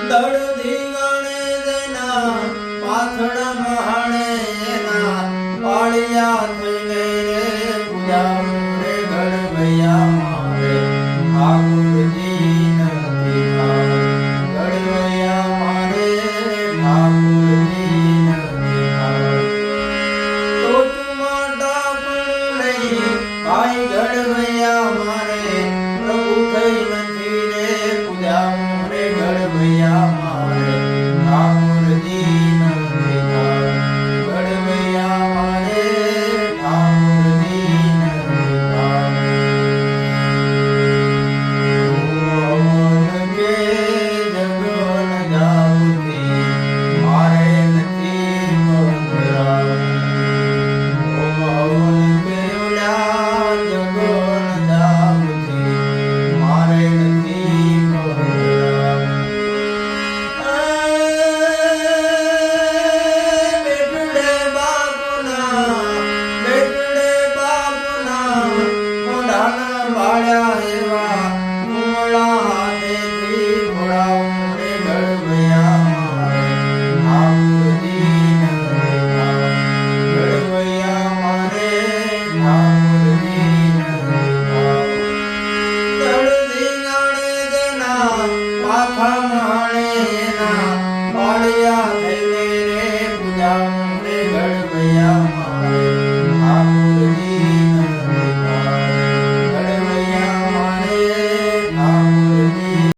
દડધી ગણે દેના પાથડ મહાણે એના પાળિયા થઈને રે પૂજા રે ઘડવૈયા મારે ઠાકોરજી નથી થાવ ઘડવૈયા મારે ઠાકોરજી નથી થાવ તો ચુમાટા પણ લઈ ભાઈ ઘડવૈયા મારે પ્રભુ થઈ નથી રે પૂજા રે ઘડવૈયા મારે ઠાકોરજી નથી થાવ ઘડવૈયા મારે ઠાકોરજી નથી થાવ ભુવન કે જગન જાવતી મારે નથી પધરાવી ભુવન કે ઓલા જગન જાવતી મારે નથી પધરાવી બેટડે બાપુના મોઢાના વાળ્યા એવા